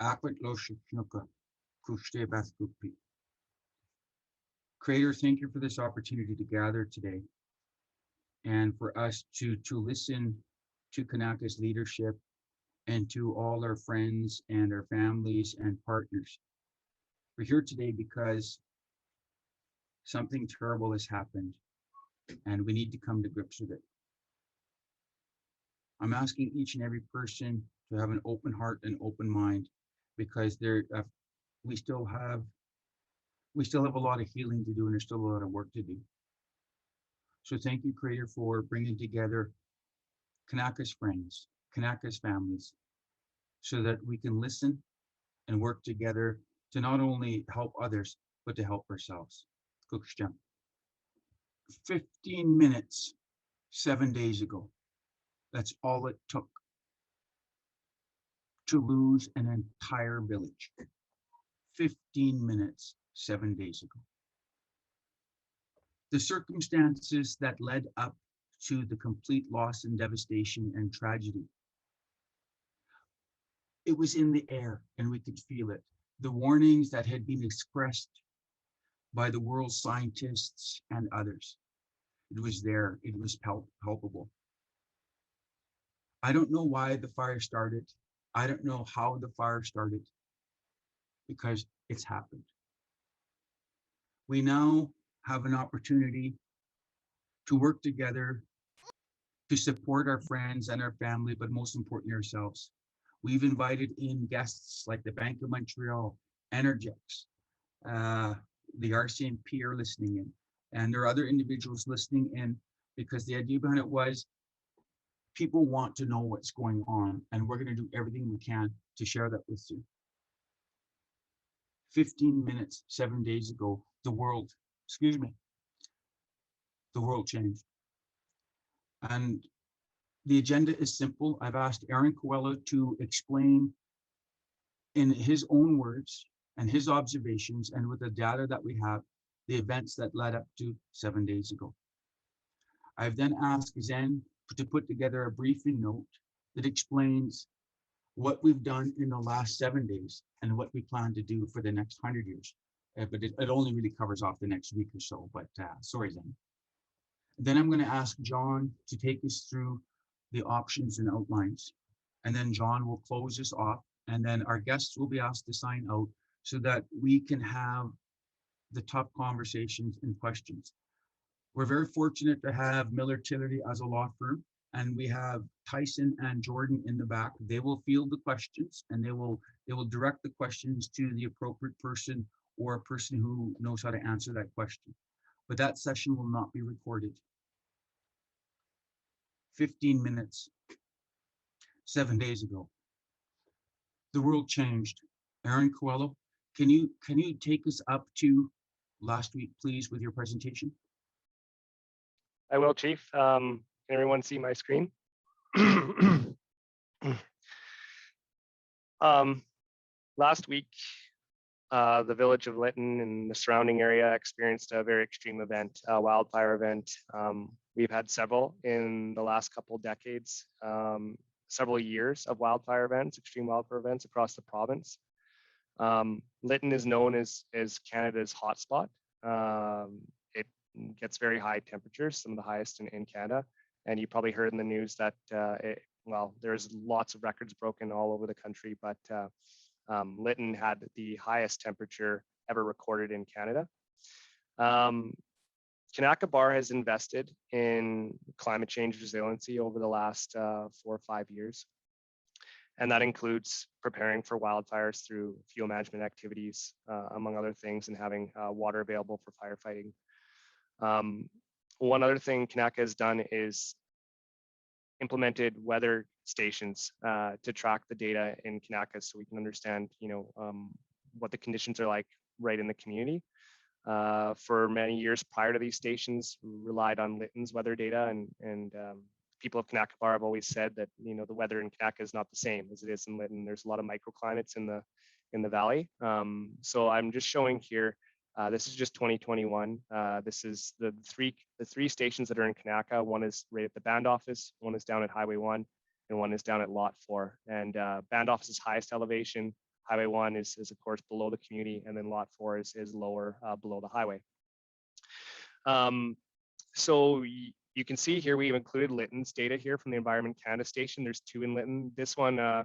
Akwit Loshiknuka, Kushte Bathkupi. Creator, thank you for this opportunity to gather today and for us to listen to Kanaka's leadership and to all our friends and our families and partners. We're here today because something terrible has happened and we need to come to grips with it. I'm asking each and every person to have an open heart and open mind because we still have we still have a lot of healing to do and there's still a lot of work to do. So thank you, Creator, for bringing together Kanaka's friends, Kanaka's families, so that we can listen and work together to not only help others, but to help ourselves. 15 minutes, 7 days ago. That's all it took to lose an entire village. 15 minutes, 7 days ago. The circumstances that led up to the complete loss and devastation and tragedy, it was in the air and we could feel it. The warnings that had been expressed by the world's scientists and others, it was there, it was palpable. I don't know why the fire started. I don't know how the fire started because it's happened. We now have an opportunity to work together to support our friends and our family, but most importantly, ourselves. We've invited in guests like the Bank of Montreal, Energex, the RCMP are listening in, and there are other individuals listening in because the idea behind it was people want to know what's going on, and we're going to do everything we can to share that with you. 15 minutes, 7 days ago, the world changed. And the agenda is simple. I've asked Aaron Coelho to explain in his own words and his observations and with the data that we have, the events that led up to 7 days ago. I've then asked Zen to put together a briefing note that explains what we've done in the last 7 days and what we plan to do for the next 100 years. But it only really covers off the next week or so, but sorry, Zen. Then I'm going to ask John to take us through the options and outlines. And then John will close us off. And then our guests will be asked to sign out so that we can have the tough conversations and questions. We're very fortunate to have Miller Tillery as a law firm, and we have Tyson and Jordan in the back. They will field the questions and they will direct the questions to the appropriate person or a person who knows how to answer that question. But that session will not be recorded. 15 minutes, 7 days ago. The world changed. Aaron Coelho, can you take us up to last week, please, with your presentation? I will, Chief. Can everyone see my screen? Last week, the village of Lytton and the surrounding area experienced a very extreme event, a wildfire event. We've had several in the last couple of decades, several years of wildfire events, extreme wildfire events across the province. Lytton is known as Canada's hotspot. It gets very high temperatures, some of the highest in Canada. And you probably heard in the news that, there's lots of records broken all over the country, but Lytton had the highest temperature ever recorded in Canada. Kanaka Bar has invested in climate change resiliency over the last 4 or 5 years. And that includes preparing for wildfires through fuel management activities, among other things, and having water available for firefighting. One other thing Kanaka has done is implemented weather stations to track the data in Kanaka so we can understand, what the conditions are like right in the community. For many years prior to these stations, we relied on Lytton's weather data, and people of Kanaka Bar have always said that the weather in Kanaka is not the same as it is in Lytton. There's a lot of microclimates in the valley. So I'm just showing here. This is just 2021. This is the three stations that are in Kanaka. One is right at the band office, one is down at Highway 1, and one is down at Lot 4. And band office's highest elevation Highway 1 is of course below the community, and then lot 4 is lower below the highway. So you can see here we've included Lytton's data here from the Environment Canada station. There's 2 in Lytton. This one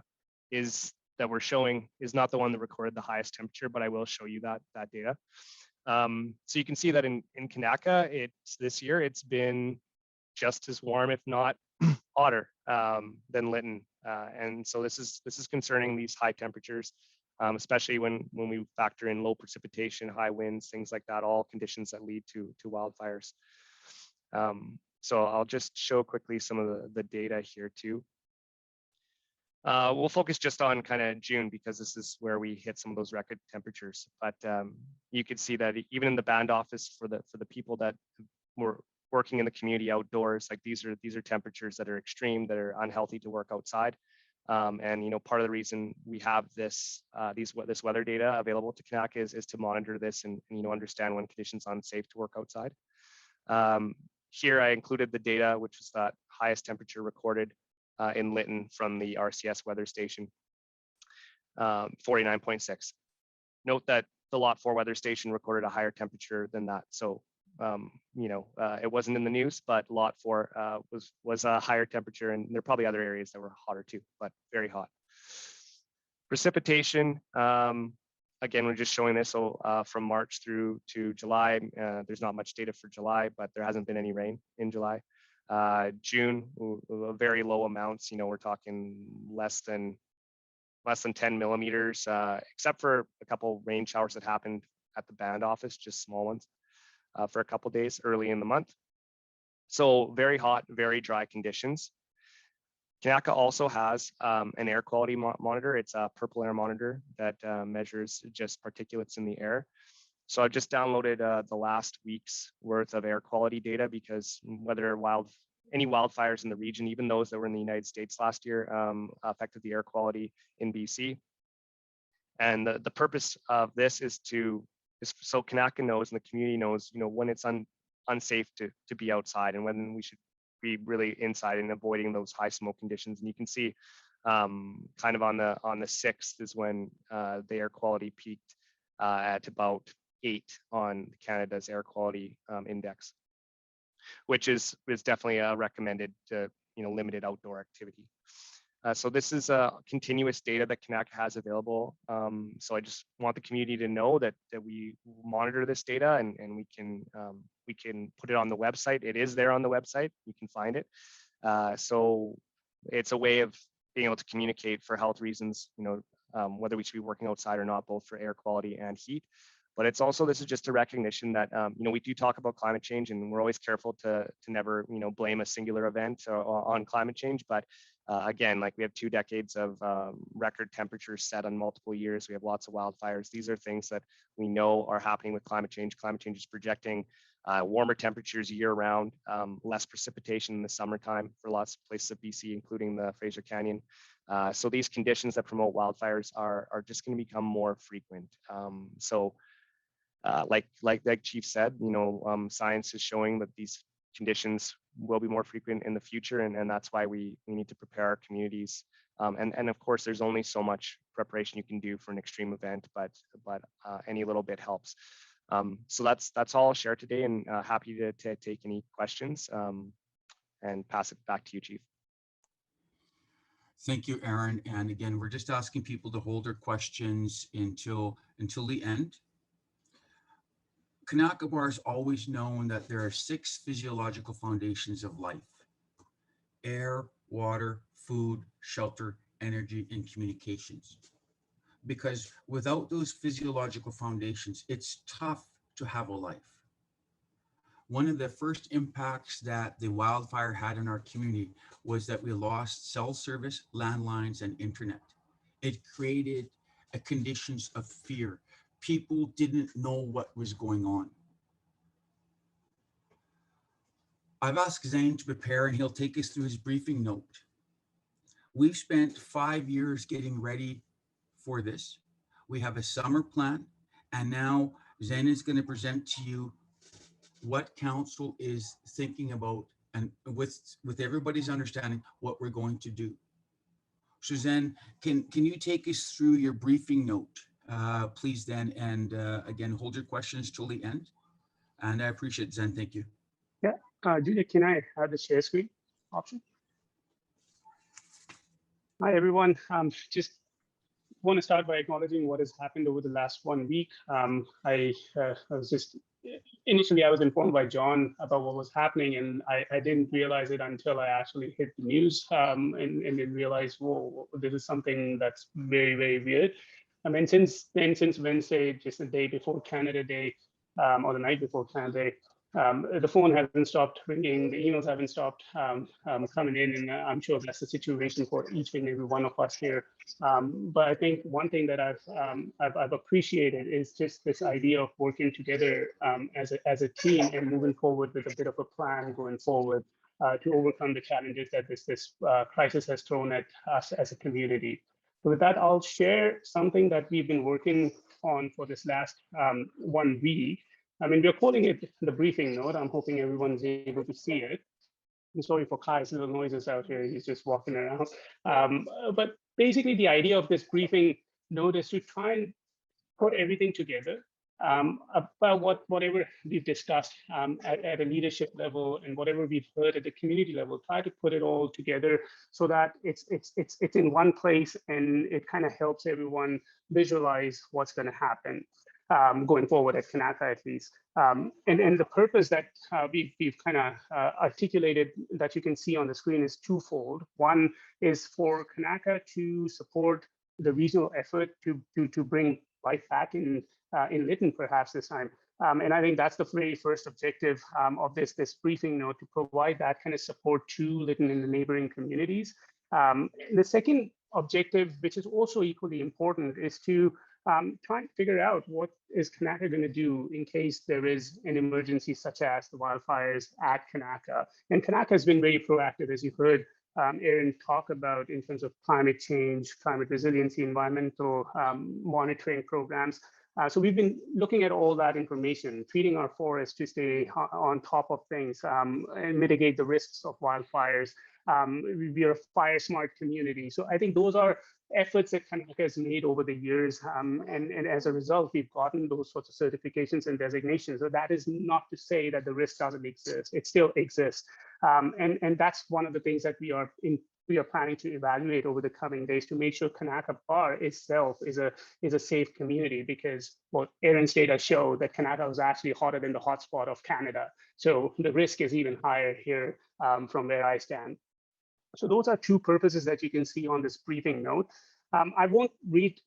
is that we're showing is not the one that recorded the highest temperature, but I will show you that data. So you can see that in Kanaka, this year it's been just as warm, if not hotter, than Lytton. And so this is concerning, these high temperatures, especially when we factor in low precipitation, high winds, things like that, all conditions that lead to wildfires. So I'll just show quickly some of the data here too. We'll focus just on kind of June because this is where we hit some of those record temperatures. But you can see that even in the band office for the people that were working in the community outdoors, like these are temperatures that are extreme, that are unhealthy to work outside. And part of the reason we have this weather data available to Kanaka is to monitor this and understand when conditions are unsafe to work outside. Here I included the data, which was that highest temperature recorded in Lytton from the RCS weather station, 49.6. Note that the lot 4 weather station recorded a higher temperature than that. So, it wasn't in the news, but lot 4 was a higher temperature, and there are probably other areas that were hotter too, but very hot. Precipitation, again, we're just showing this. So from March through to July, there's not much data for July, but there hasn't been any rain in July. June, very low amounts. We're talking less than 10 millimeters, except for a couple rain showers that happened at the band office, just small ones, for a couple days early in the month. So very hot, very dry conditions. Kanaka also has an air quality monitor. It's a purple air monitor that measures just particulates in the air. So I've just downloaded the last week's worth of air quality data because whether any wildfires in the region, even those that were in the United States last year, affected the air quality in BC. And the purpose of this is so Kanaka knows and the community knows, when it's unsafe to be outside and when we should be really inside and avoiding those high smoke conditions. And you can see kind of on the 6th is when the air quality peaked at about 8 on Canada's air quality index, which is definitely recommended to limited outdoor activity. So this is continuous data that Kanaka has available. So I just want the community to know that we monitor this data and we can put it on the website. It is there on the website. You can find it. So it's a way of being able to communicate for health reasons, whether we should be working outside or not, both for air quality and heat. But it's also, this is just a recognition that, we do talk about climate change and we're always careful to never, blame a singular event on climate change. But again, like we have 2 decades of record temperatures set on multiple years. We have lots of wildfires. These are things that we know are happening with climate change. Climate change is projecting warmer temperatures year round, less precipitation in the summertime for lots of places of BC, including the Fraser Canyon. So these conditions that promote wildfires are just going to become more frequent. Like Chief said, science is showing that these conditions will be more frequent in the future, and that's why we need to prepare our communities. And of course, there's only so much preparation you can do for an extreme event, but any little bit helps. So that's all I'll share today, and happy to take any questions and pass it back to you, Chief. Thank you, Aaron. And again, we're just asking people to hold their questions until the end. Kanaka Bar has always known that there are 6 physiological foundations of life: air, water, food, shelter, energy, and communications. Because without those physiological foundations, it's tough to have a life. One of the first impacts that the wildfire had in our community was that we lost cell service, landlines, and internet. It created conditions of fear. People didn't know what was going on. I've asked Zane to prepare and he'll take us through his briefing note. We've spent 5 years getting ready for this. We have a summer plan, and now Zane is going to present to you what council is thinking about and with everybody's understanding what we're going to do. Suzanne, can you take us through your briefing note, please then, and again, hold your questions till the end. And I appreciate it, Zen, thank you. Yeah, Julia, can I have the share screen option? Hi, everyone. Just want to start by acknowledging what has happened over the last 1 week. I was just initially I was informed by John about what was happening, and I didn't realize it until I actually hit the news and then realized, whoa, this is something that's very, very weird. I mean, since then, since Wednesday, just the day before Canada Day, or the night before Canada Day, the phone hasn't stopped ringing, the emails haven't stopped coming in, and I'm sure that's the situation for each and every one of us here. But I think one thing that I've appreciated is just this idea of working together as a team and moving forward with a bit of a plan going forward to overcome the challenges that this crisis has thrown at us as a community. So with that, I'll share something that we've been working on for this last 1 week. I mean, we're calling it the briefing note. I'm hoping everyone's able to see it. I'm sorry for Kai's little noises out here. He's just walking around. But basically, the idea of this briefing note is to try and put everything together about whatever we've discussed at a leadership level and whatever we've heard at the community level. Try to put it all together so that it's in one place and it kind of helps everyone visualize what's going to happen. Going forward at Kanaka, at least. And the purpose that we've kind of articulated that you can see on the screen is twofold. One is for Kanaka to support the regional effort to bring life back in Lytton, perhaps this time. And I think that's the very first objective of this briefing note, to provide that kind of support to Lytton and the neighboring communities. The second objective, which is also equally important, is to try and figure out what is Kanaka going to do in case there is an emergency such as the wildfires at Kanaka. And Kanaka has been very proactive, as you heard Aaron talk about, in terms of climate change, climate resiliency, environmental monitoring programs. So we've been looking at all that information, treating our forests to stay on top of things and mitigate the risks of wildfires. We are a fire smart community. So I think those are efforts that Kanaka has made over the years. And as a result, we've gotten those sorts of certifications and designations. So that is not to say that the risk doesn't exist. It still exists. And that's one of the things that we are planning to evaluate over the coming days, to make sure Kanaka Bar itself is a safe community, because what Aaron's data show that Kanaka was actually hotter than the hotspot of Canada. So the risk is even higher here from where I stand. So those are two purposes that you can see on this briefing note. I won't read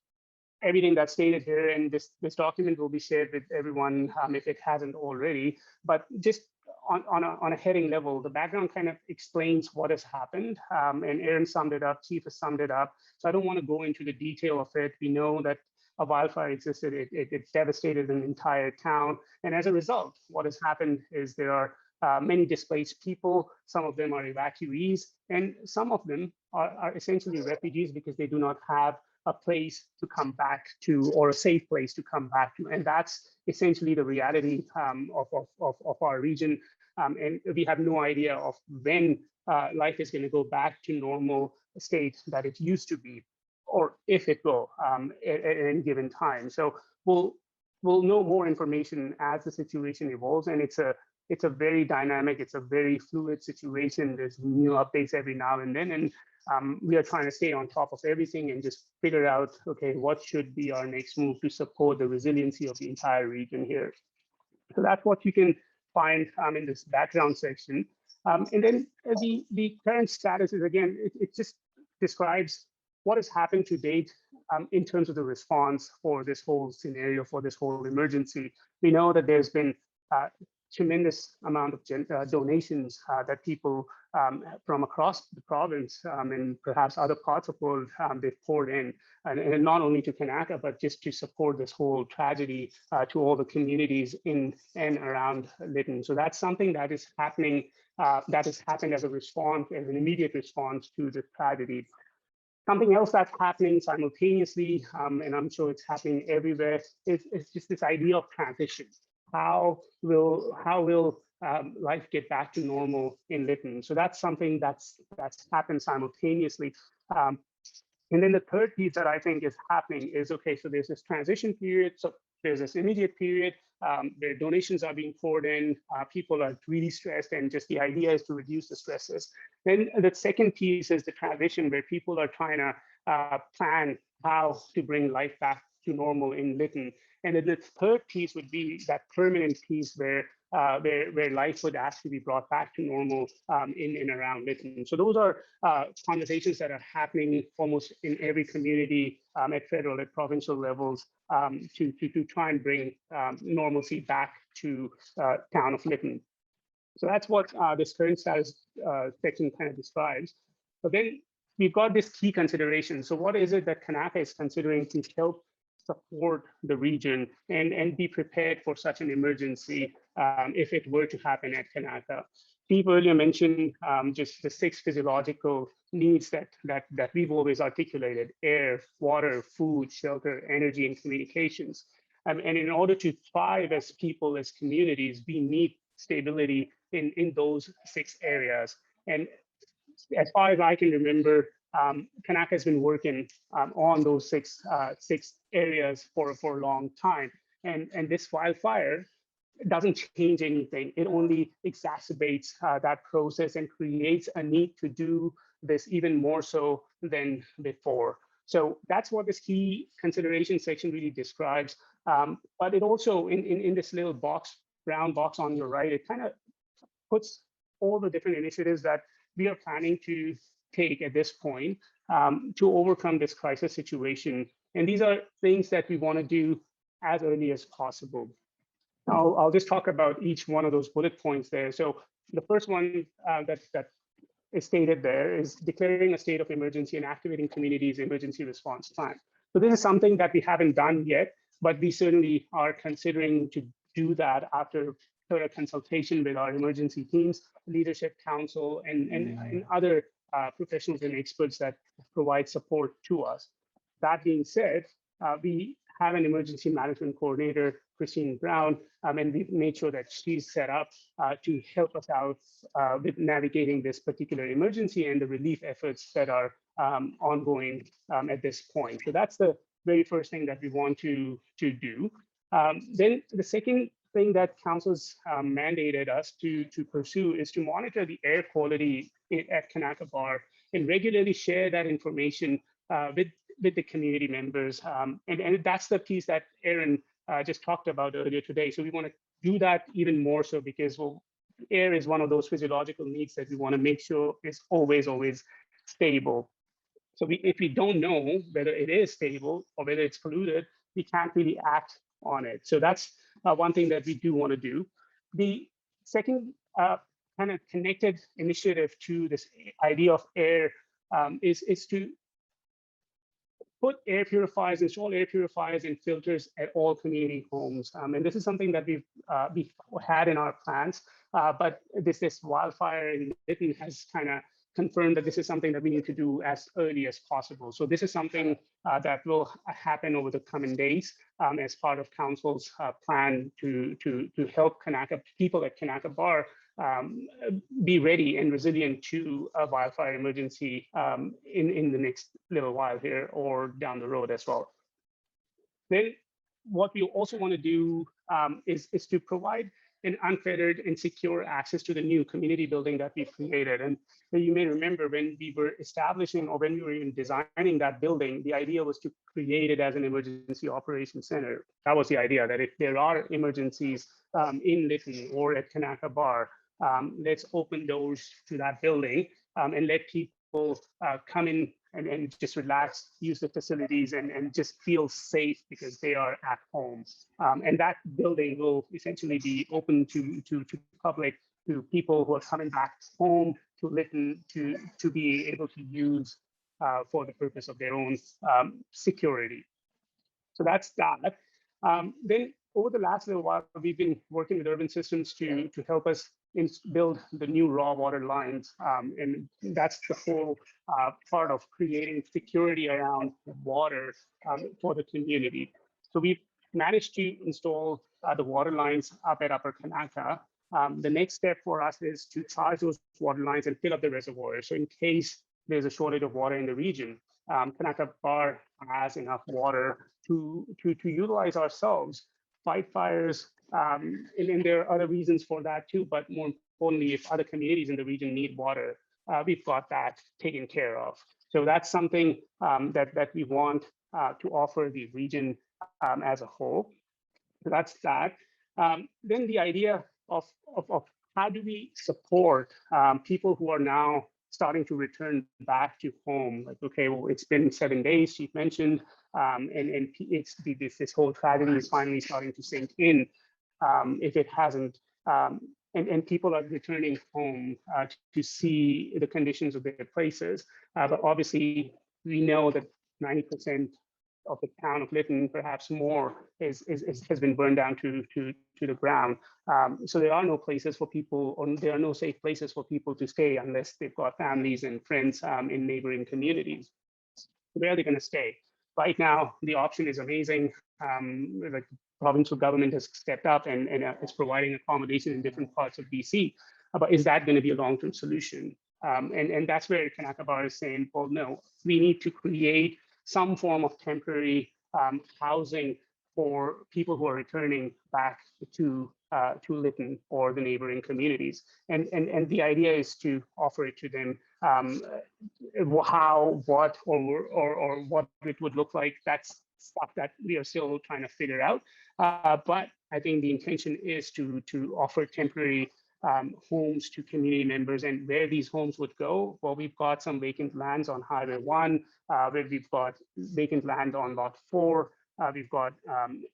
everything that's stated here, and this document will be shared with everyone if it hasn't already, but just on a heading level, the background kind of explains what has happened, and Aaron summed it up, Chief has summed it up, so I don't want to go into the detail of it. We know that a wildfire existed, it devastated an entire town, and as a result, what has happened is there are many displaced people. Some of them are evacuees, and some of them are essentially refugees because they do not have a place to come back to, or a safe place to come back to. And that's essentially the reality of our region. And we have no idea of when life is going to go back to normal state that it used to be, or if it will at any given time. So we'll know more information as the situation evolves, and it's a very dynamic, it's a very fluid situation. There's new updates every now and then, and we are trying to stay on top of everything and just figure out, okay, what should be our next move to support the resiliency of the entire region here. So that's what you can find in this background section. And then the current status is, again, it just describes what has happened to date in terms of the response for this whole scenario, for this whole emergency. We know that there's been tremendous amount of donations that people from across the province and perhaps other parts of the world they've poured in, and not only to Kanaka, but just to support this whole tragedy to all the communities in and around Lytton. So that's something that is happening, that has happened as a response, as an immediate response to this tragedy. Something else that's happening simultaneously, and I'm sure it's happening everywhere, is just this idea of transition. How will life get back to normal in Lytton? So that's something that's happened simultaneously. And then the third piece that I think is happening is, okay, so there's this transition period. So there's this immediate period where donations are being poured in, people are really stressed, and just the idea is to reduce the stresses. Then the second piece is the transition where people are trying to plan how to bring life back to normal in Lytton. And then the third piece would be that permanent piece where life would actually be brought back to normal in and around Lytton. So those are conversations that are happening almost in every community at federal, at provincial levels to try and bring normalcy back to town of Lytton. So that's what this current status section kind of describes. But then we've got this key consideration. So what is it that Kanaka is considering to help support the region and be prepared for such an emergency if it were to happen at Kanaka? Steve earlier mentioned just the 6 physiological needs that we've always articulated: air, water, food, shelter, energy, and communications. And in order to thrive as people, as communities, we need stability in those 6 areas. And as far as I can remember, Kanaka has been working on those six areas for a long time. And this wildfire doesn't change anything. It only exacerbates that process and creates a need to do this even more so than before. So that's what this key consideration section really describes. But it also, in this little box, brown box on your right, it kind of puts all the different initiatives that we are planning to take at this point to overcome this crisis situation. And these are things that we want to do as early as possible. I'll just talk about each one of those bullet points there. So the first one that is stated there is declaring a state of emergency and activating communities' emergency response plan. So this is something that we haven't done yet, but we certainly are considering to do that after thorough consultation with our emergency teams, leadership council, and other professionals and experts that provide support to us. That being said, we have an emergency management coordinator, Christine Brown, and we've made sure that she's set up to help us out with navigating this particular emergency and the relief efforts that are ongoing at this point. So that's the very first thing that we want to do. Then the second thing that council's mandated us to pursue is to monitor the air quality at Kanaka Bar and regularly share that information with the community members. And that's the piece that Aaron just talked about earlier today. So we want to do that even more so because, well, air is one of those physiological needs that we want to make sure is always stable. So if we don't know whether it is stable or whether it's polluted, we can't really act on it. So that's one thing that we do want to do. The second kind of connected initiative to this idea of air is to put air purifiers, install air purifiers and filters at all community homes. And this is something that we've had in our plans, but this wildfire in Lytton has kind of confirmed that this is something that we need to do as early as possible. So this is something that will happen over the coming days as part of council's plan to help people at Kanaka Bar be ready and resilient to a wildfire emergency in the next little while here or down the road as well. Then what we also want to do is to provide an unfettered and secure access to the new community building that we've created. And you may remember when we were establishing or when we were even designing that building, the idea was to create it as an emergency operations center. That was the idea, that if there are emergencies in Lytton or at Kanaka Bar, let's open doors to that building and let people come in and just relax, use the facilities and just feel safe because they are at home. And that building will essentially be open to public, to people who are coming back home to Lytton to be able to use for the purpose of their own security. So that's that. Then over the last little while, we've been working with Urban Systems to help us build the new raw water lines. And that's the whole part of creating security around water for the community. So we've managed to install the water lines up at Upper Kanaka. The next step for us is to charge those water lines and fill up the reservoir. So in case there's a shortage of water in the region. Kanaka Bar has enough water to utilize ourselves, fight fires, and there are other reasons for that too. But more importantly, if other communities in the region need water, we've got that taken care of. So that's something that we want to offer the region as a whole. So that's that. Then the idea of how do we support people who are now starting to return back to home? Like, okay, well, it's been 7 days, Chief mentioned, and it's this whole tragedy is finally starting to sink in. If it hasn't, and people are returning home to see the conditions of their places. But obviously, we know that 90% of the town of Lytton, perhaps more, has been burned down to the ground. So there are no places for people, or there are no safe places for people to stay unless they've got families and friends in neighboring communities. Where are they going to stay? Right now, the option is amazing. Like the provincial government has stepped up and is providing accommodation in different parts of BC. But is that going to be a long-term solution? And that's where Kanaka Bar is saying, well, no, we need to create some form of temporary housing for people who are returning back to Lytton or the neighboring communities. And the idea is to offer it to them. How, what, or what it would look like, that's stuff that we are still trying to figure out. But I think the intention is to offer temporary homes to community members. And where these homes would go, well, we've got some vacant lands on Highway 1, where we've got vacant land on Lot 4. We've got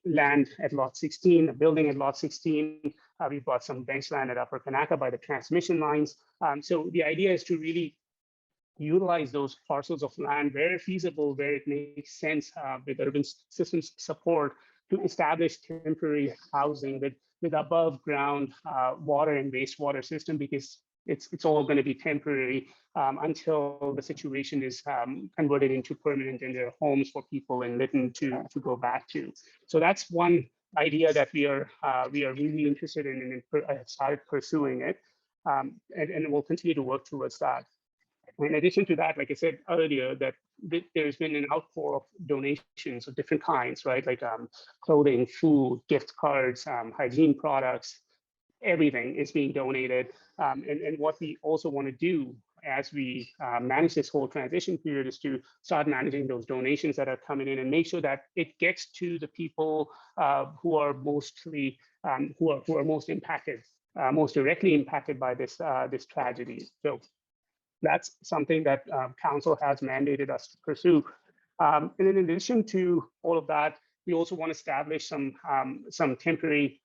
land at Lot 16, a building at Lot 16. We've got some bench land at Upper Kanaka by the transmission lines. So the idea is to really utilize those parcels of land where feasible, where it makes sense with urban systems support, to establish temporary housing with above ground water and wastewater system, because it's all going to be temporary until the situation is converted into permanent and there are homes for people in Lytton to go back to. So that's one idea that we are really interested in, and have started pursuing it, and we'll continue to work towards that. In addition to that, like I said earlier, that there's been an outpour of donations of different kinds, right? Like clothing, food, gift cards, hygiene products, everything is being donated. And what we also want to do as we manage this whole transition period is to start managing those donations that are coming in and make sure that it gets to the people who are mostly who are most impacted, most directly impacted by this this tragedy. So that's something that council has mandated us to pursue. And in addition to all of that, we also want to establish some temporary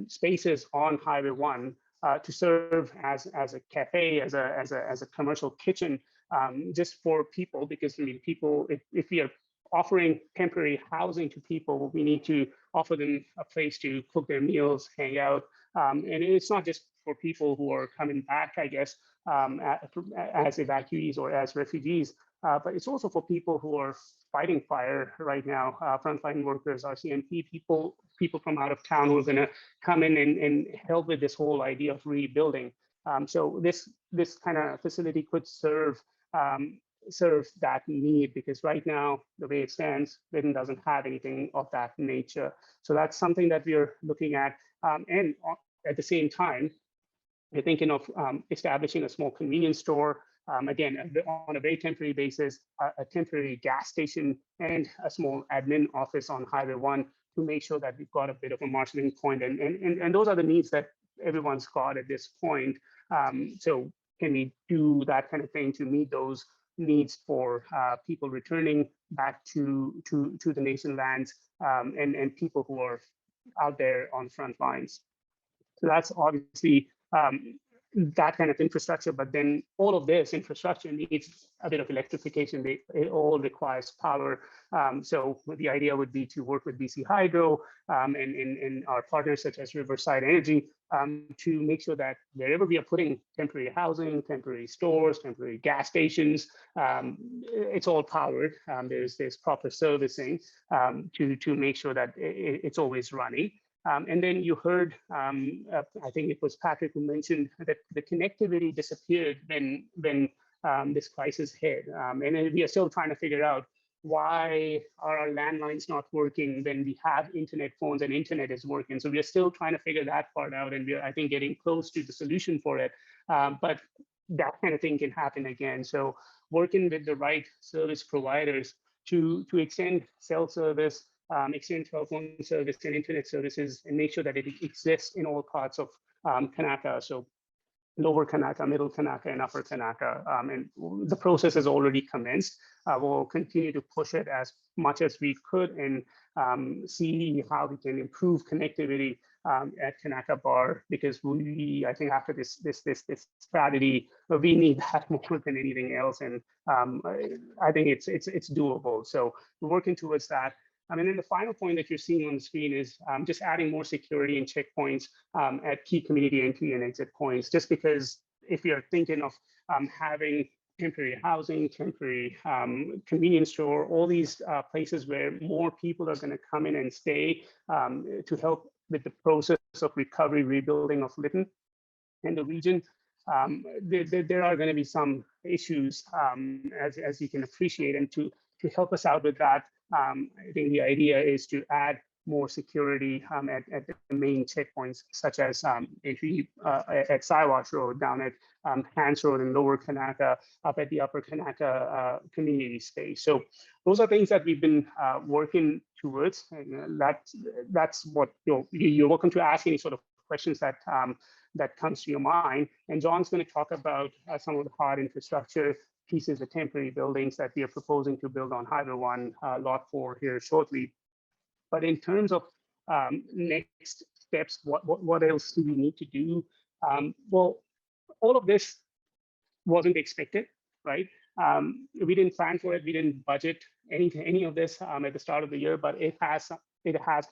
spaces on Highway 1 to serve as a cafe, as a commercial kitchen, just for people. Because I mean, people, if we are offering temporary housing to people, we need to offer them a place to cook their meals, hang out, and it's not just for people who are coming back, I guess, as evacuees or as refugees, but it's also for people who are fighting fire right now, frontline workers, RCMP people from out of town who are going to come in and help with this whole idea of rebuilding. So this kind of facility could serve that need, because right now, the way it stands, Lytton doesn't have anything of that nature. So that's something that we are looking at. And at the same time, we're thinking of establishing a small convenience store, again, on a very temporary basis, a temporary gas station, and a small admin office on Highway 1 to make sure that we've got a bit of a marshalling point. And those are the needs that everyone's got at this point. So can we do that kind of thing to meet those needs for people returning back to the nation lands, and people who are out there on the front lines? So that's obviously that kind of infrastructure, but then all of this infrastructure needs a bit of electrification. It all requires power. So the idea would be to work with BC Hydro and our partners such as Riverside Energy to make sure that wherever we are putting temporary housing, temporary stores, temporary gas stations, it's all powered. There's proper servicing to make sure that it's always running. And then you heard, I think it was Patrick who mentioned that the connectivity disappeared when this crisis hit. And we are still trying to figure out why are our landlines not working when we have internet phones and internet is working. So we are still trying to figure that part out, and we're, I think, getting close to the solution for it. But that kind of thing can happen again. So working with the right service providers to extend cell service, extend telephone service and internet services, and make sure that it exists in all parts of Kanaka. So Lower Kanaka, Middle Kanaka, and Upper Kanaka. And the process has already commenced. We'll continue to push it as much as we could and see how we can improve connectivity at Kanaka Bar, because I think after this strategy, we need that more than anything else. And I think it's doable. So we're working towards that. And then the final point that you're seeing on the screen is just adding more security and checkpoints at key community entry and exit points. Just because if you're thinking of having temporary housing, temporary convenience store, all these places where more people are going to come in and stay to help with the process of recovery, rebuilding of Lytton and the region, there are going to be some issues, as you can appreciate. And to help us out with that, I think the idea is to add more security at the main checkpoints, such as entry at Siwash Road, down at Hans Road in Lower Kanaka, up at the Upper Kanaka community space. So those are things that we've been working towards. And that's what you're welcome to ask any sort of questions that that comes to your mind. And John's going to talk about some of the hard infrastructure pieces, the temporary buildings that we are proposing to build on Highway 1, Lot 4 here shortly. But in terms of next steps, what else do we need to do? Well, all of this wasn't expected, right? We didn't plan for it. We didn't budget any of this at the start of the year, but it has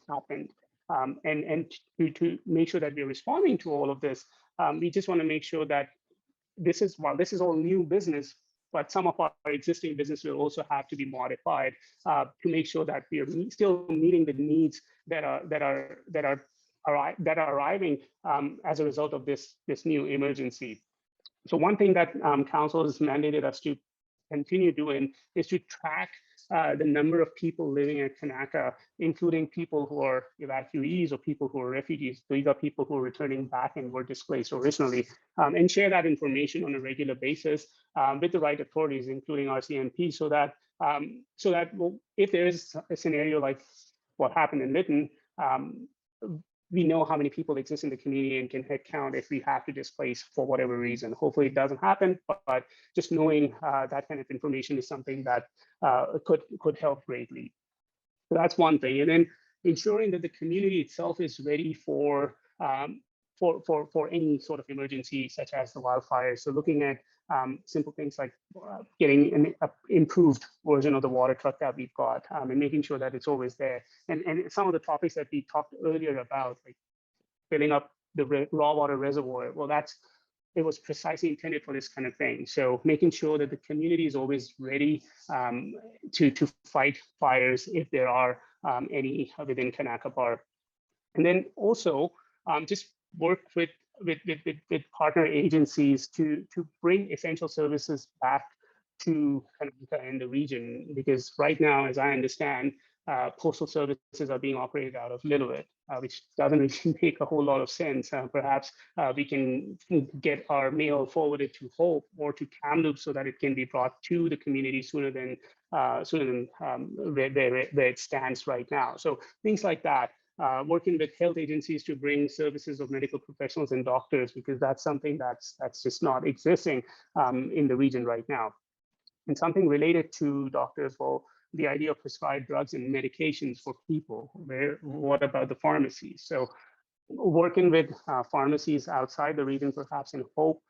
happened. And to make sure that we're responding to all of this, we just want to make sure that while this is all new business, but some of our existing business will also have to be modified to make sure that we are still meeting the needs that are arriving as a result of this new emergency. So one thing that council has mandated us to continue doing is to track the number of people living in Kanaka, including people who are evacuees or people who are refugees. These are people who are returning back and were displaced originally, and share that information on a regular basis with the right authorities, including RCMP, so that well, if there is a scenario like what happened in Lytton, we know how many people exist in the community and can head count if we have to displace for whatever reason. Hopefully it doesn't happen, but just knowing that kind of information is something that could help greatly. So that's one thing. And then ensuring that the community itself is ready for any sort of emergency, such as the wildfires. So looking at simple things like getting an improved version of the water truck that we've got, and making sure that it's always there. And some of the topics that we talked earlier about, like filling up the raw water reservoir, well, it was precisely intended for this kind of thing. So making sure that the community is always ready to fight fires if there are any within Kanaka Bar. And then also just work with partner agencies to bring essential services back to Kanaka and the region, because right now, as I understand, postal services are being operated out of Lillooet, which doesn't really make a whole lot of sense. Perhaps we can get our mail forwarded to Hope or to Kamloops so that it can be brought to the community sooner than where it stands right now. So things like that. Working with health agencies to bring services of medical professionals and doctors, because that's something that's just not existing in the region right now. And something related to doctors, well, the idea of prescribed drugs and medications for people. What about the pharmacies? So working with pharmacies outside the region, perhaps in Hope,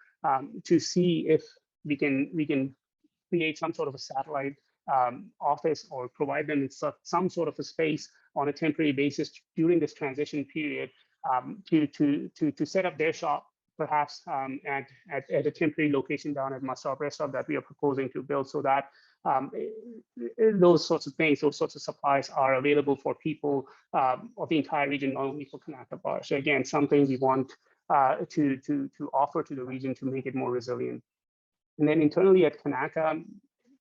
to see if we can create some sort of a satellite office or provide them some sort of a space on a temporary basis during this transition period to set up their shop, perhaps at a temporary location down at Mustop Rest Stop that we are proposing to build, so that those sorts of things, those sorts of supplies are available for people of the entire region, not only for Kanaka Bar. So again, something we want to offer to the region to make it more resilient. And then internally at Kanaka,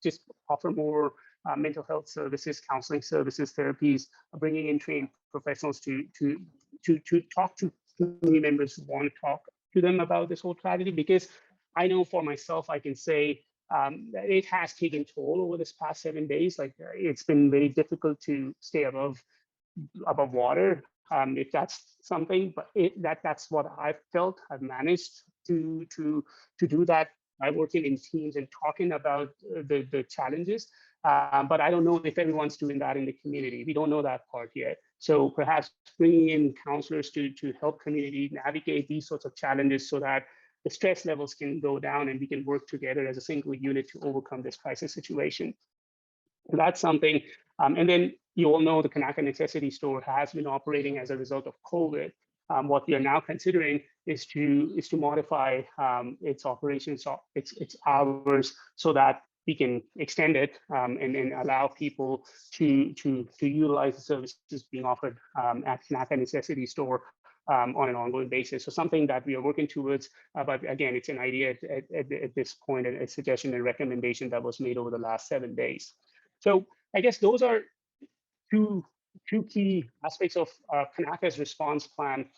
just offer more mental health services, counseling services, therapies, bringing in trained professionals to talk to community members who want to talk to them about this whole tragedy. Because I know for myself, I can say that it has taken toll over this past 7 days. Like it's been very difficult to stay above water, if that's something. But that's what I've felt. I've managed to do that by working in teams and talking about the challenges. But I don't know if everyone's doing that in the community. We don't know that part yet. So perhaps bringing in counselors to help community navigate these sorts of challenges so that the stress levels can go down and we can work together as a single unit to overcome this crisis situation. And that's something. And then you all know the Kanaka Necessity Store has been operating as a result of COVID. What we are now considering is to modify its operations, its hours, so that we can extend it and allow people to utilize the services being offered at Kanaka Necessity Store on an ongoing basis. So something that we are working towards, but again, it's an idea at this point, a suggestion and recommendation that was made over the last 7 days. So I guess those are two key aspects of Kanaka's response plan: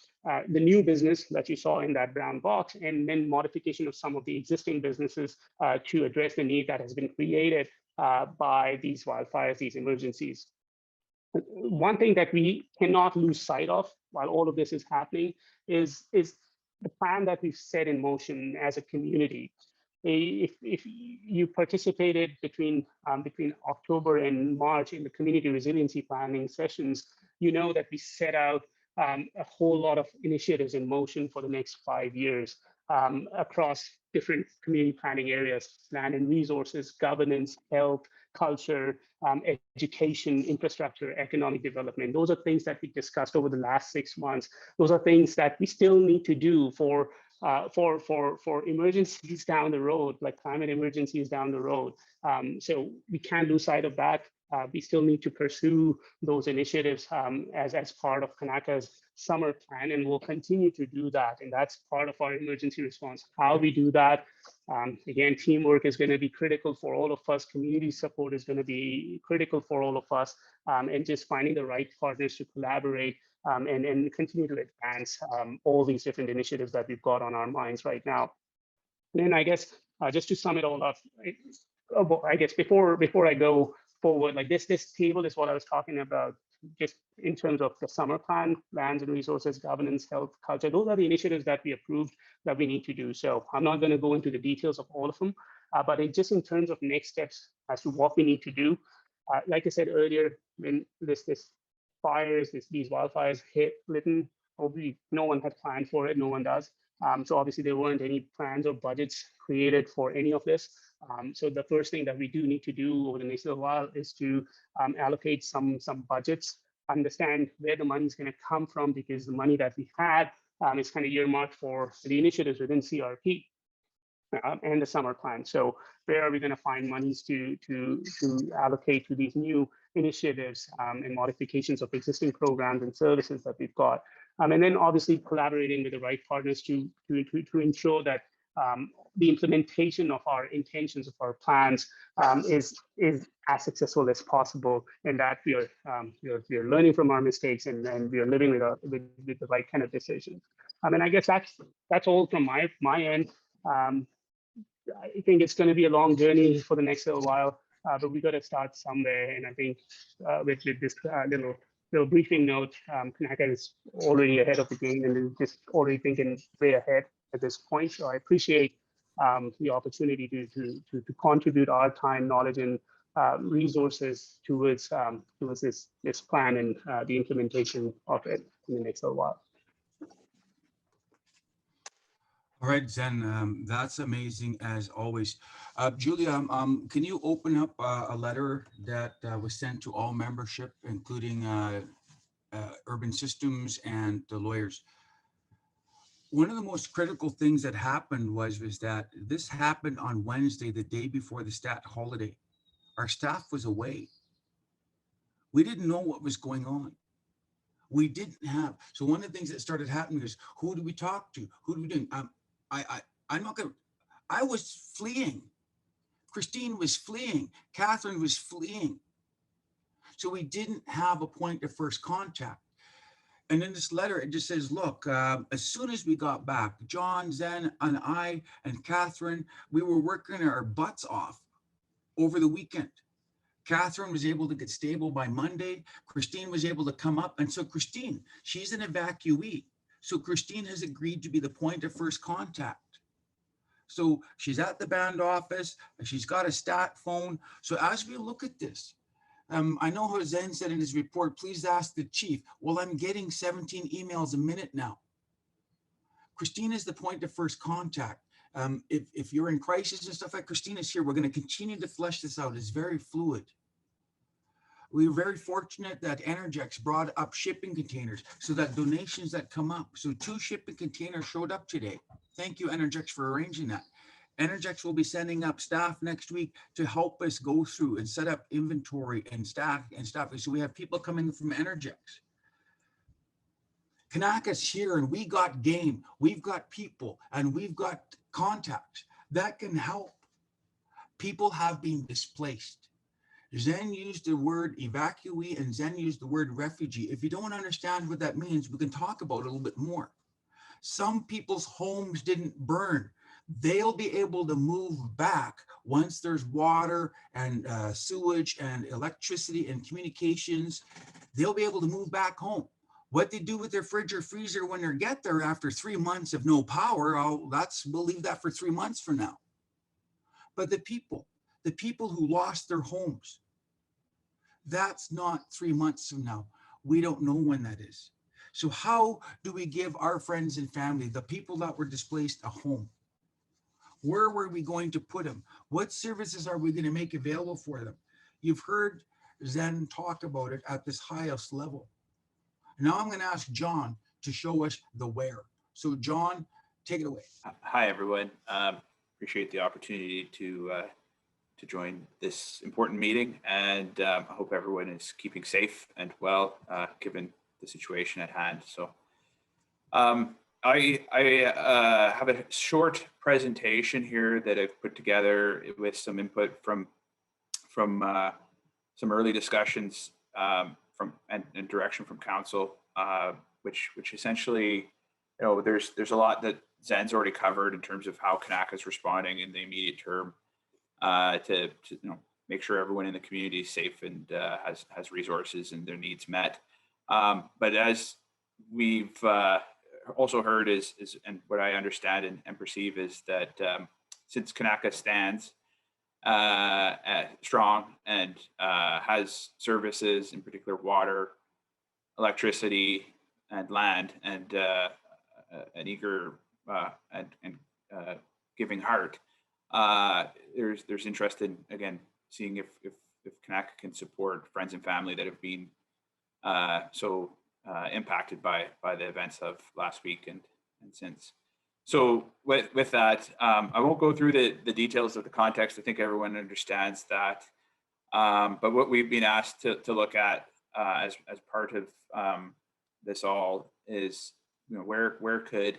the new business that you saw in that brown box, and then modification of some of the existing businesses to address the need that has been created by these wildfires, these emergencies. One thing that we cannot lose sight of while all of this is happening is the plan that we've set in motion as a community. If you participated between October and March in the community resiliency planning sessions, you know that we set out a whole lot of initiatives in motion for the next 5 years across different community planning areas: land and resources, governance, health, culture, education, infrastructure, economic development. Those are things that we discussed over the last 6 months. Those are things that we still need to do for emergencies down the road, like climate emergencies down the road. So we can't lose sight of that. We still need to pursue those initiatives as part of Kanaka's summer plan, and we'll continue to do that. And that's part of our emergency response. How we do that, again, teamwork is going to be critical for all of us. Community support is going to be critical for all of us, and just finding the right partners to collaborate and continue to advance all these different initiatives that we've got on our minds right now. And then I guess just to sum it all up, I guess before I go forward, like this table is what I was talking about, just in terms of the summer plan: lands and resources, governance, health, culture. Those are the initiatives that we approved that we need to do. So I'm not going to go into the details of all of them, but just in terms of next steps as to what we need to do. Like I said earlier, when these wildfires hit Lytton, obviously no one had planned for it. No one does. So obviously there weren't any plans or budgets created for any of this. So the first thing that we do need to do over the next little while is to allocate some budgets, understand where the money is going to come from, because the money that we had is kind of earmarked for the initiatives within CRP and the summer plan. So where are we going to find monies to allocate to these new initiatives and modifications of existing programs and services that we've got? And then obviously collaborating with the right partners to ensure that the implementation of our intentions, of our plans, is as successful as possible, and that we are learning from our mistakes and we are living with the right kind of decisions. And I guess that's all from my end. I think it's going to be a long journey for the next little while, but we got to start somewhere. And I think with this little briefing note, Kanaka is already ahead of the game and is just already thinking way ahead at this point. So I appreciate the opportunity to contribute our time, knowledge, and resources towards this plan and the implementation of it in the next little while. All right, Zen, that's amazing as always. Julia, can you open up a letter that was sent to all membership, including Urban Systems and the lawyers? One of the most critical things that happened was that this happened on Wednesday, the day before the stat holiday. Our staff was away. We didn't know what was going on. We didn't have. So one of the things that started happening is, who do we talk to? Who do we do? I'm not gonna. I was fleeing. Christine was fleeing. Catherine was fleeing. So we didn't have a point of first contact. And in this letter, it just says, look, as soon as we got back, John, Zen, and I, and Catherine, we were working our butts off over the weekend. Catherine was able to get stable by Monday. Christine was able to come up. And so Christine, she's an evacuee. So Christine has agreed to be the point of first contact. So she's at the band office. She's got a stat phone. So as we look at this, I know how Zen said in his report, please ask the chief. Well, I'm getting 17 emails a minute now. Christine is the point of first contact. If you're in crisis and stuff like Christina's here, we're going to continue to flesh this out. It's very fluid. We were very fortunate that Energex brought up shipping containers so that donations that come up. So 2 shipping containers showed up today. Thank you, Energex, for arranging that. Energex will be sending up staff next week to help us go through and set up inventory and staff. So we have people coming from Energex. Kanaka's here and we got game. We've got people and we've got contacts that can help. People have been displaced. Zen used the word evacuee and Zen used the word refugee. If you don't understand what that means, we can talk about it a little bit more. Some people's homes didn't burn. They'll be able to move back once there's water and sewage and electricity and communications. They'll be able to move back home. What they do with their fridge or freezer when they get there after 3 months of no power, we'll leave that for 3 months from now. But the people who lost their homes, that's not 3 months from now. We don't know when that is. So how do we give our friends and family, the people that were displaced, a home? Where were we going to put them? What services are we going to make available for them? You've heard Zen talk about it at this highest level. Now I'm going to ask John to show us the where. So John, take it away. Hi, everyone. Appreciate the opportunity to join this important meeting, and I hope everyone is keeping safe and well, given the situation at hand. So I have a short presentation here that I've put together with some input from some early discussions and direction from council, which essentially, there's a lot that Zen's already covered in terms of how Kanaka is responding in the immediate term to make sure everyone in the community is safe and has resources and their needs met. But as we've also heard is and what I understand and perceive is that since Kanaka stands strong and has services, in particular water, electricity, and land, and an eager and giving heart, there's interest in, again, seeing if Kanaka can support friends and family that have been so impacted by the events of last week and since. So with that, I won't go through the details of the context. I think everyone understands that. But what we've been asked to look at as part of this all is, where could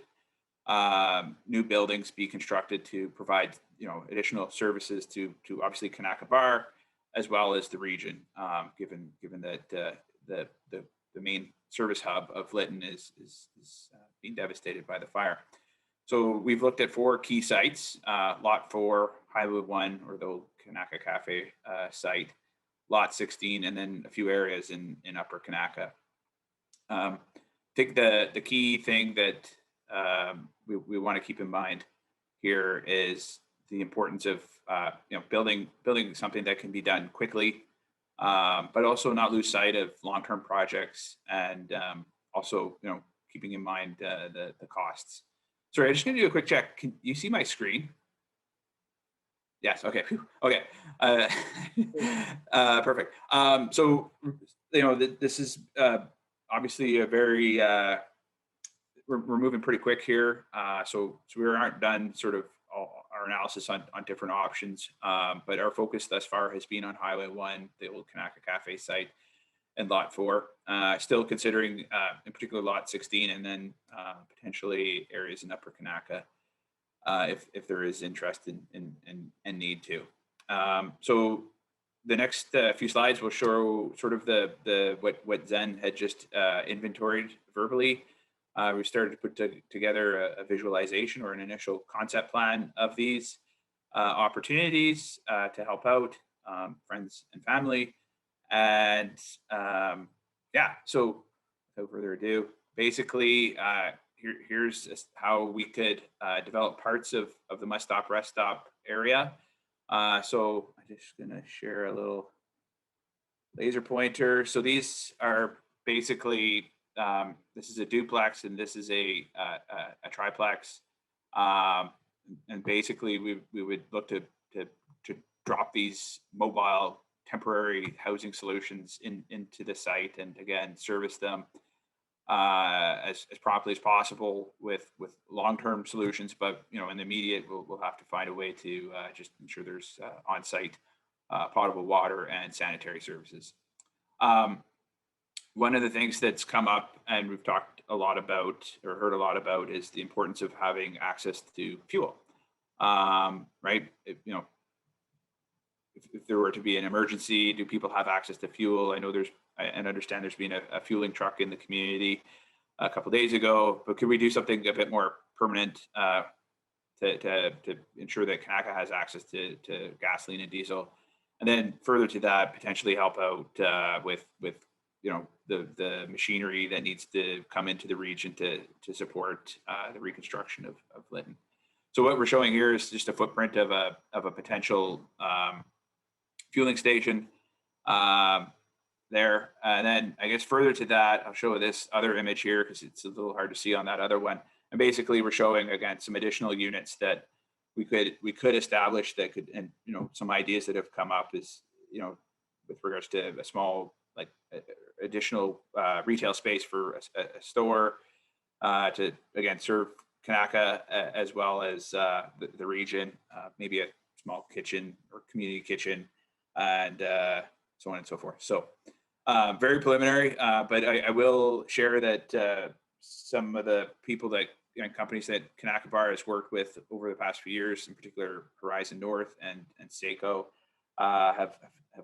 new buildings be constructed to provide additional services to obviously Kanaka Bar as well as the region, given that the main service hub of Lytton is being devastated by the fire. So we've looked at 4 key sites: Lot 4, Highway 1, or the old Kanaka Cafe site, Lot 16, and then a few areas in Upper Kanaka. I think the key thing that we want to keep in mind here is the importance of building something that can be done quickly, but also not lose sight of long-term projects, and also keeping in mind the costs. Sorry, I'm just going to do a quick check. Can you see my screen? Yes. Okay. Okay. Perfect. So this is obviously a very we're moving pretty quick here. So we aren't done sort of our analysis on different options, but our focus thus far has been on Highway 1, the old Kanaka Cafe site, and Lot 4. Still considering in particular Lot 16, and then potentially areas in Upper Kanaka if there is interest in and need to. So the next few slides will show sort of what Zen had just inventoried verbally. We started to put together a visualization or an initial concept plan of these opportunities to help out friends and family. And yeah, so without further ado, basically, here's how we could develop parts of the must stop rest stop area. So I'm just gonna share a little laser pointer. So these are basically, this is a duplex and this is a triplex. And basically we would look to drop these mobile temporary housing solutions into the site, and again, service them as promptly as possible with long-term solutions. But in the immediate, we'll have to find a way to just ensure there's on-site potable water and sanitary services. One of the things that's come up and we've talked a lot about or heard a lot about is the importance of having access to fuel. Right? If there were to be an emergency, do people have access to fuel? I know understand there's been a fueling truck in the community a couple of days ago, but could we do something a bit more permanent to ensure that Kanaka has access to gasoline and diesel? And then further to that, potentially help out with the machinery that needs to come into the region to support the reconstruction of Lytton. So what we're showing here is just a footprint of a potential fueling station there. And then I guess further to that, I'll show this other image here because it's a little hard to see on that other one. And basically we're showing again some additional units that we could establish that could, and some ideas that have come up is with regards to a small additional retail space for a store to again serve Kanaka as well as the region, maybe a small kitchen or community kitchen, and so on and so forth. So very preliminary, but I will share that some of the people and companies that Kanaka Bar has worked with over the past few years, in particular Horizon North and Seiko, have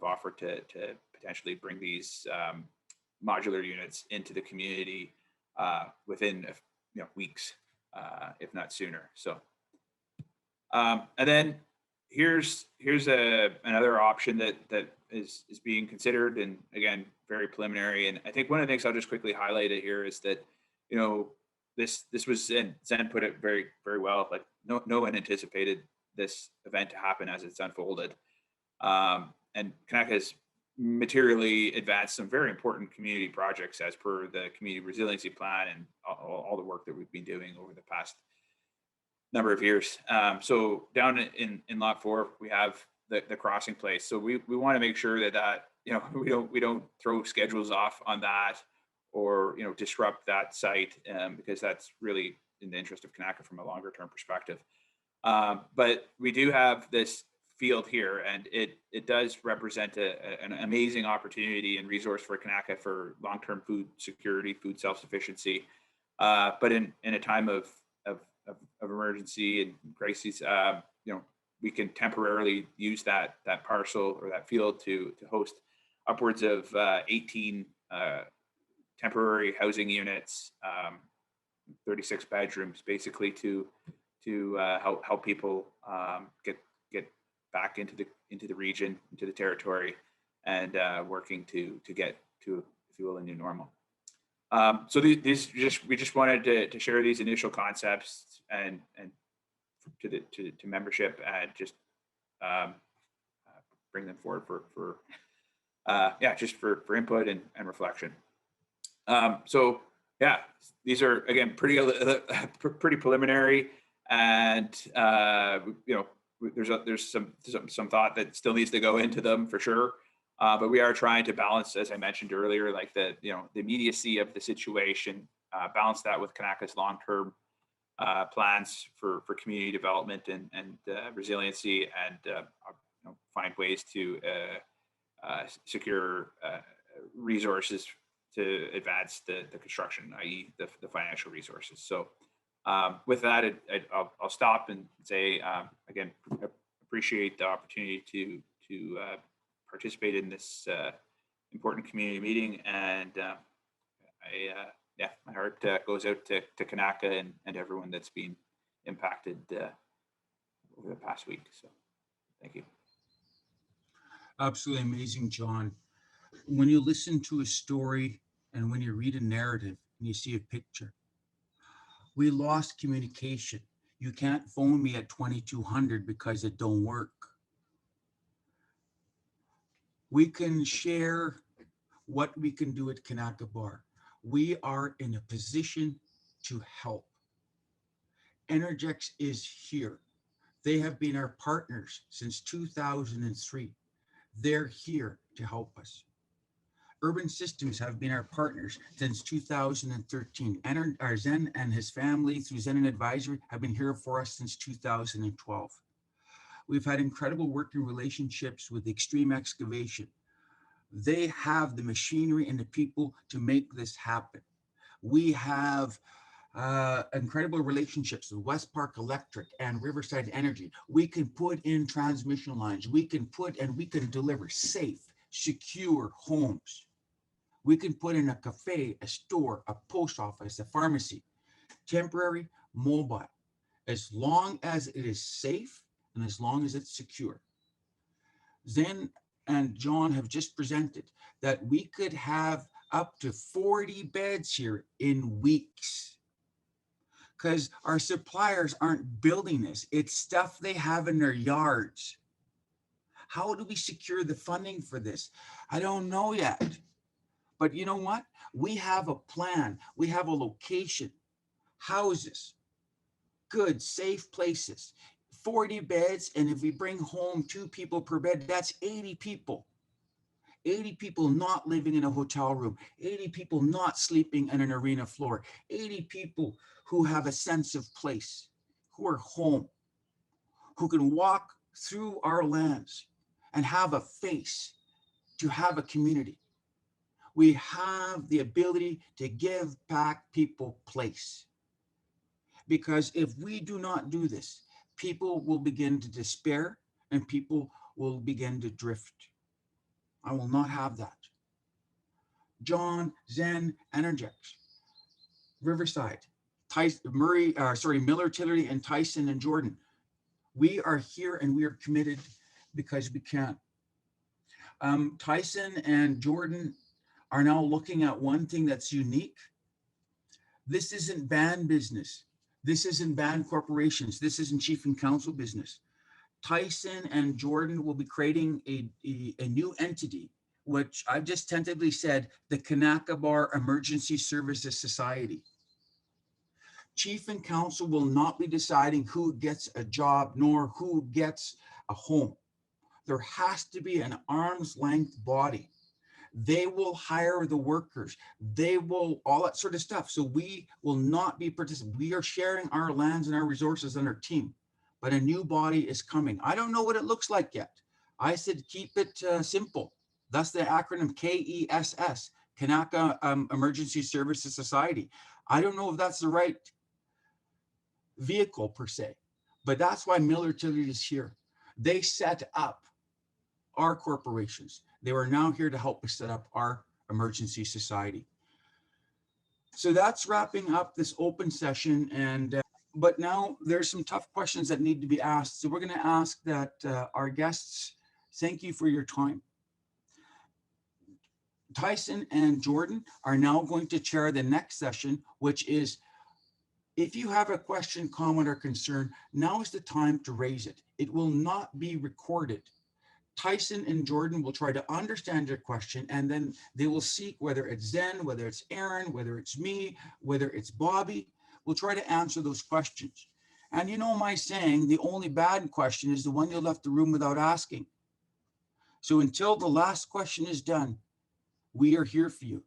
offered to potentially bring these modular units into the community within weeks, if not sooner. So, and then here's another option that is being considered, and again, very preliminary. And I think one of the things I'll just quickly highlight it here is that this was, and Zen put it very, very well, like no one anticipated this event to happen as it's unfolded. And Kanaka has materially advanced some very important community projects as per the community resiliency plan and all the work that we've been doing over the past number of years. So down in lot 4, we have the crossing place. So we want to make sure that we don't throw schedules off on that or disrupt that site, because that's really in the interest of Kanaka from a longer term perspective. But we do have this field here, and it does represent an amazing opportunity and resource for Kanaka for long-term food security, food self-sufficiency. But in a time of emergency and crises, we can temporarily use that parcel or that field to host upwards of 18 temporary housing units, 36 bedrooms, basically to help people get back into the region, into the territory, and working to get to, if you will, a new normal. So we just wanted to share these initial concepts and to membership, and just bring them forward for input and reflection. So yeah, these are again pretty preliminary, and there's some thought that still needs to go into them for sure. But we are trying to balance, as I mentioned earlier, like the immediacy of the situation, balance that with Kanaka's long-term plans for community development and resiliency, and find ways to secure resources to advance the construction, i.e. the financial resources. So with that, I'll stop and say, again, appreciate the opportunity to participate in this important community meeting, and my heart goes out to Kanaka and everyone that's been impacted over the past week. So, thank you. Absolutely amazing, John. When you listen to a story and when you read a narrative and you see a picture, we lost communication. You can't phone me at 2200 because it don't work. We can share what we can do at Kanaka Bar. We are in a position to help. Energex is here. They have been our partners since 2003. They're here to help us. Urban Systems have been our partners since 2013. And our Zen and his family through Zen Advisory have been here for us since 2012. We've had incredible working relationships with Extreme Excavation. They have the machinery and the people to make this happen. We have incredible relationships with West Park Electric and Riverside Energy. We can put in transmission lines. We can deliver safe, secure homes. We can put in a cafe, a store, a post office, a pharmacy, temporary, mobile, as long as it is safe and as long as it's secure. Zen and John have just presented that we could have up to 40 beds here in weeks, because our suppliers aren't building this. It's stuff they have in their yards. How do we secure the funding for this? I don't know yet. But you know what? We have a plan. We have a location, houses, good, safe places, 40 beds. And if we bring home 2 people per bed, that's 80 people. 80 people not living in a hotel room, 80 people not sleeping in an arena floor, 80 people who have a sense of place, who are home, who can walk through our lands and have a face to have a community. We have the ability to give back people place. Because if we do not do this, people will begin to despair and people will begin to drift. I will not have that. John, Zen, Energex, Riverside, Miller Tillery, and Tyson and Jordan. We are here and we are committed because we can. Tyson and Jordan are now looking at one thing that's unique. This isn't band business. This isn't band corporations. This isn't chief and council business. Tyson and Jordan will be creating a new entity, which I've just tentatively said, the Kanaka Bar Emergency Services Society. Chief and council will not be deciding who gets a job nor who gets a home. There has to be an arm's length body. They will hire the workers. They will, all that sort of stuff. So we will not be participating. We are sharing our lands and our resources on our team, but a new body is coming. I don't know what it looks like yet. I said, keep it simple. That's the acronym KESS, Kanaka Emergency Services Society. I don't know if that's the right vehicle per se, but that's why Miller Tillery is here. They set up our corporations. They are now here to help us set up our emergency society. So that's wrapping up this open session. And but now there's some tough questions that need to be asked. So we're going to ask that our guests, thank you for your time. Tyson and Jordan are now going to chair the next session, which is, if you have a question, comment, or concern, now is the time to raise it. It will not be recorded. Tyson and Jordan will try to understand your question, and then they will seek, whether it's Zen, whether it's Aaron, whether it's me, whether it's Bobby, we'll try to answer those questions. And you know my saying, the only bad question is the one you left the room without asking. So until the last question is done, we are here for you.